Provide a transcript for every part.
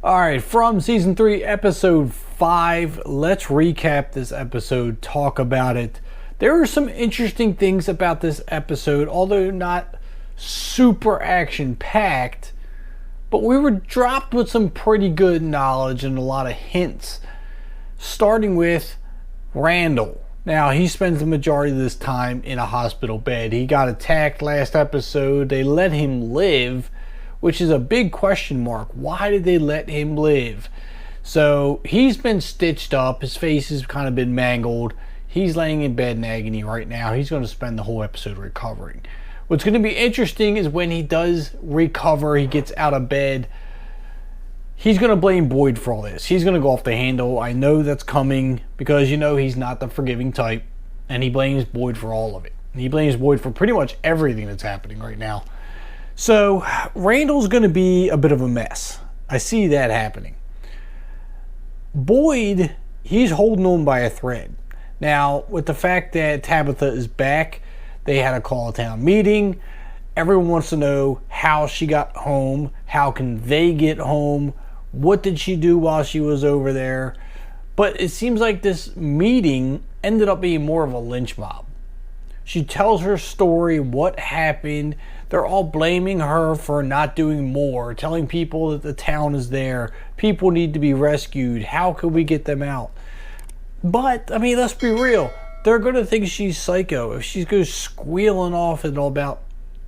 Alright, from season 3, episode 5, let's recap this episode, talk about it. There are some interesting things about this episode, although not super action-packed, but we were dropped with some pretty good knowledge and a lot of hints. Starting with Randall. Now, he spends the majority of this time in a hospital bed. He got attacked last episode. They let him live, which is a big question mark. Why did they let him live? So he's been stitched up. His face has kind of been mangled. He's laying in bed in agony right now. He's going to spend the whole episode recovering. What's going to be interesting is when he does recover, he gets out of bed, he's going to blame Boyd for all this. He's going to go off the handle. I know that's coming because, you know, he's not the forgiving type. And he blames Boyd for all of it. He blames Boyd for pretty much everything that's happening right now. So Randall's going to be a bit of a mess. I see that happening. Boyd, he's holding on by a thread. Now, with the fact that Tabitha is back, they had a call a town meeting. Everyone wants to know how she got home. How can they get home? What did she do while she was over there? But it seems like this meeting ended up being more of a lynch mob. She tells her story, what happened. They're all blaming her for not doing more, telling people that the town is there. People need to be rescued. How can we get them out? But, I mean, let's be real. They're going to think she's psycho. If she goes squealing off and all about,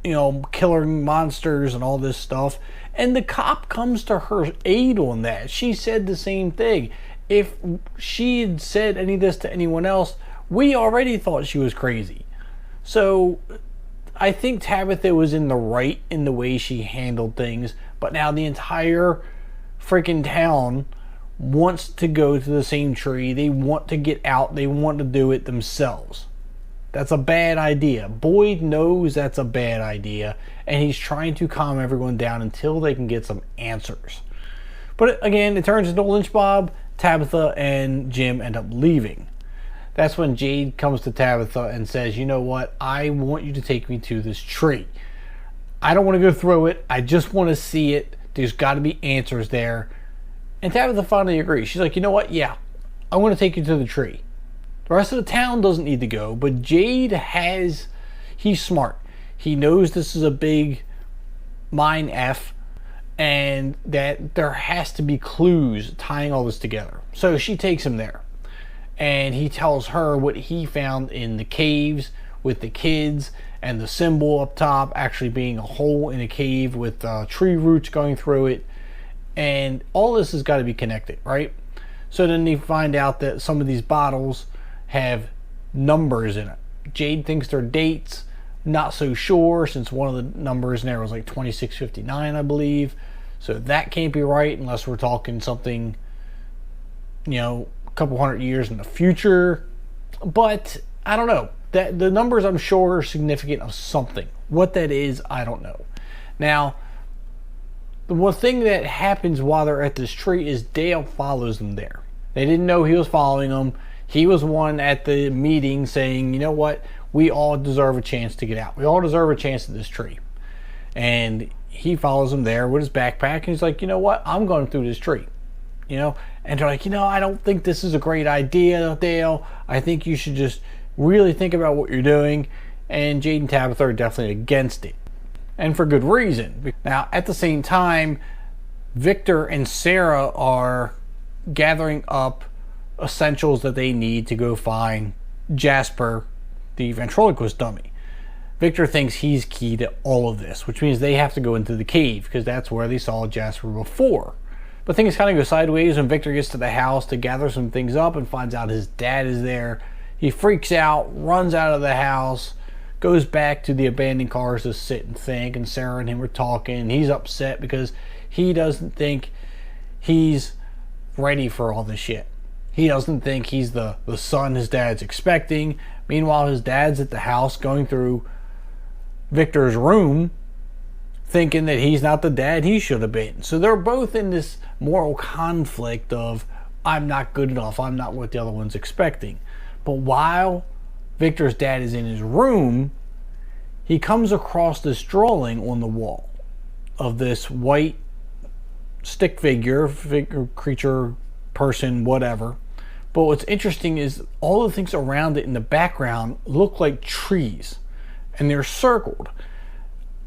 you know, killing monsters and all this stuff. And the cop comes to her aid on that. She said the same thing. If she had said any of this to anyone else, we already thought she was crazy. So I think Tabitha was in the right in the way she handled things. But now the entire freaking town wants to go to the same tree. They want to get out. They want to do it themselves. That's a bad idea. Boyd knows that's a bad idea, and he's trying to calm everyone down until they can get some answers. But again, it turns into a lynch mob. Tabitha and Jim end up leaving. That's when Jade comes to Tabitha and says, you know what? I want you to take me to this tree. I don't want to go through it. I just want to see it. There's got to be answers there. And Tabitha finally agrees. She's like, you know what? Yeah, I want to take you to the tree. The rest of the town doesn't need to go, but Jade he's smart. He knows this is a big mind F and that there has to be clues tying all this together. So she takes him there and he tells her what he found in the caves with the kids and the symbol up top actually being a hole in a cave with tree roots going through it. And all this has got to be connected, right? So then they find out that some of these bottles have numbers in it. Jade thinks they're dates, not so sure since one of the numbers in there was like 2659, I believe. So that can't be right unless we're talking something, you know, a couple hundred years in the future. But I don't know. That the numbers I'm sure are significant of something. What that is, I don't know. Now, the one thing that happens while they're at this tree is Dale follows them there. They didn't know he was following them. He was one at the meeting saying, you know what, we all deserve a chance to get out. We all deserve a chance at this tree. And he follows him there with his backpack and he's like, you know what, I'm going through this tree. You know, and they're like, you know, I don't think this is a great idea, Dale. I think you should just really think about what you're doing. And Jade and Tabitha are definitely against it. And for good reason. Now, at the same time, Victor and Sarah are gathering up essentials that they need to go find Jasper, the ventriloquist dummy. Victor thinks he's key to all of this, which means they have to go into the cave because that's where they saw Jasper before. But things kind of go sideways when Victor gets to the house to gather some things up and finds out his dad is there. He freaks out, runs out of the house, goes back to the abandoned cars to sit and think, and Sarah and him are talking. He's upset because he doesn't think he's ready for all this shit. He doesn't think he's the son his dad's expecting. Meanwhile, his dad's at the house going through Victor's room thinking that he's not the dad he should have been. So they're both in this moral conflict of, I'm not good enough, I'm not what the other one's expecting. But while Victor's dad is in his room, he comes across this drawing on the wall of this white stick figure, creature, person, whatever. But what's interesting is all the things around it in the background look like trees, and they're circled.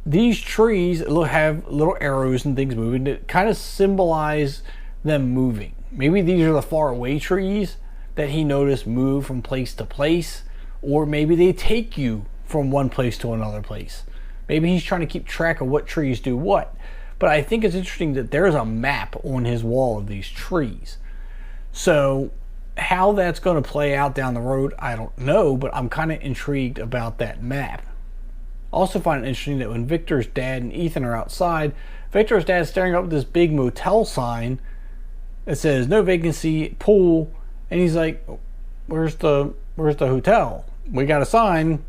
These trees have little arrows and things moving that kind of symbolize them moving. Maybe these are the far away trees that he noticed move from place to place, or maybe they take you from one place to another place. Maybe he's trying to keep track of what trees do what. But I think it's interesting that there's a map on his wall of these trees. So how that's going to play out down the road, I don't know, but I'm kind of intrigued about that map. Also find it interesting that when Victor's dad and Ethan are outside, Victor's dad's staring up at this big motel sign that says no vacancy, pool, and he's like, where's the hotel? We got a sign,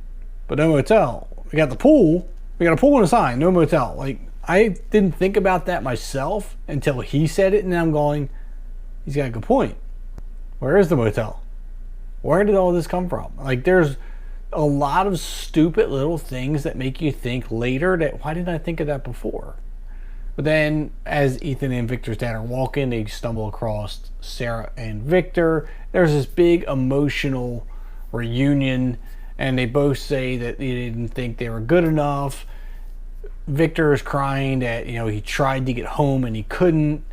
but no motel. We got the pool, we got a pool and a sign, no motel. Like, I didn't think about that myself until he said it, and I'm going, he's got a good point. Where is the motel? Where did all this come from? Like, there's a lot of stupid little things that make you think later that, why didn't I think of that before? But then as Ethan and Victor's dad are walking, they stumble across Sarah and Victor. There's this big emotional reunion, and they both say that they didn't think they were good enough. Victor is crying that, you know, he tried to get home and he couldn't,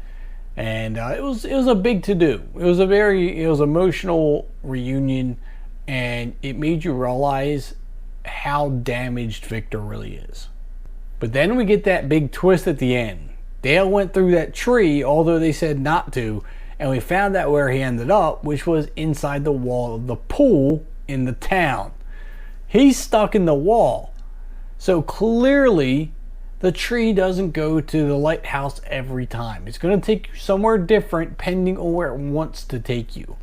and it was a big to-do. It was emotional reunion, and it made you realize how damaged Victor really is. But then we get that big twist at the end. Dale went through that tree, although they said not to, and we found out where he ended up, which was inside the wall of the pool in the town. He's stuck in the wall. So clearly, the tree doesn't go to the lighthouse every time. It's going to take you somewhere different, depending on where it wants to take you,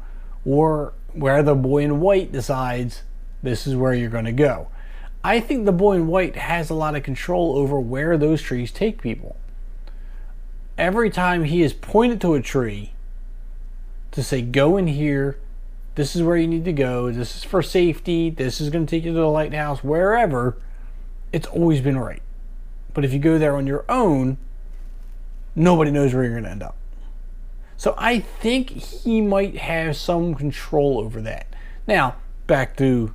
or where the boy in white decides this is where you're going to go. I think the boy in white has a lot of control over where those trees take people. Every time he is pointed to a tree to say, go in here, this is where you need to go, this is for safety, this is going to take you to the lighthouse, wherever, it's always been right. But if you go there on your own, nobody knows where you're going to end up. So I think he might have some control over that. Now, back to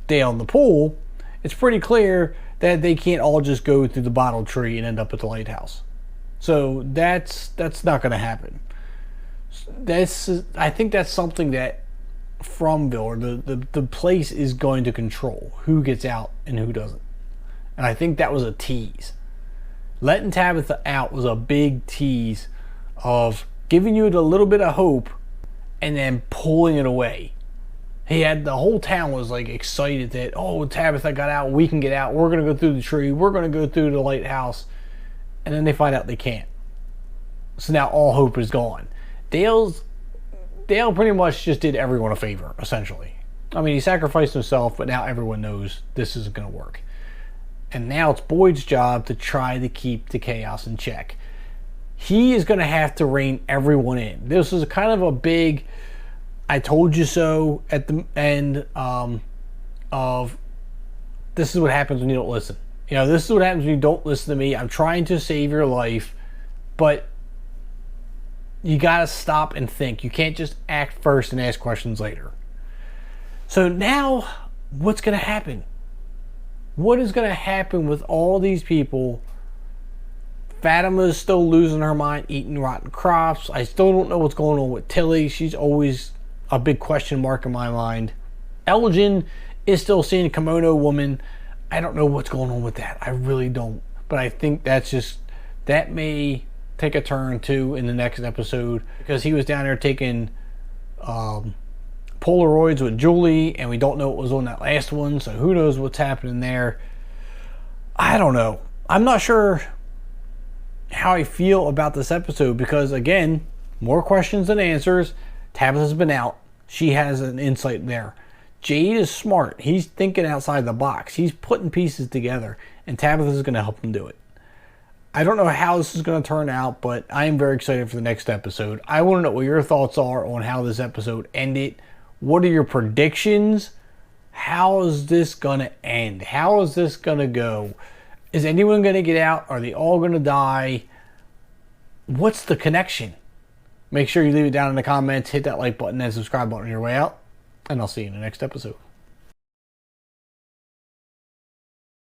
Dale in the pool, it's pretty clear that they can't all just go through the bottle tree and end up at the lighthouse. So that's not going to happen. I think that's something that Fromville, or the place, is going to control who gets out and who doesn't. And I think that was a tease. Letting Tabitha out was a big tease of giving you a little bit of hope and then pulling it away. The whole town was like excited that, oh, Tabitha got out, we can get out, we're going to go through the tree, we're going to go through the lighthouse. And then they find out they can't. So now all hope is gone. Dale pretty much just did everyone a favor, essentially. I mean, he sacrificed himself, but now everyone knows this isn't going to work. And now it's Boyd's job to try to keep the chaos in check. He is going to have to rein everyone in. This is kind of a big I told you so at the end of this is what happens when you don't listen. You know, this is what happens when you don't listen to me. I'm trying to save your life, but you got to stop and think. You can't just act first and ask questions later. So now, what's going to happen? What is going to happen with all these people? Fatima's still losing her mind, eating rotten crops. I still don't know what's going on with Tilly. She's always a big question mark in my mind. Elgin is still seeing Kimono Woman. I don't know what's going on with that. I really don't. But I think that may take a turn too in the next episode, because he was down there taking Polaroids with Julie, and we don't know what was on that last one, so who knows what's happening there. I don't know. I'm not sure how I feel about this episode, because again, more questions than answers. Tabitha's been out. She has an insight there. Jade is smart. He's thinking outside the box. He's putting pieces together, and Tabitha's going to help him do it. I don't know how this is going to turn out, but I am very excited for the next episode. I want to know what your thoughts are on how this episode ended. What are your predictions? How is this going to end? How is this going to go? Is anyone going to get out? Are they all going to die? What's the connection? Make sure you leave it down in the comments, hit that like button and subscribe button on your way out, and I'll see you in the next episode.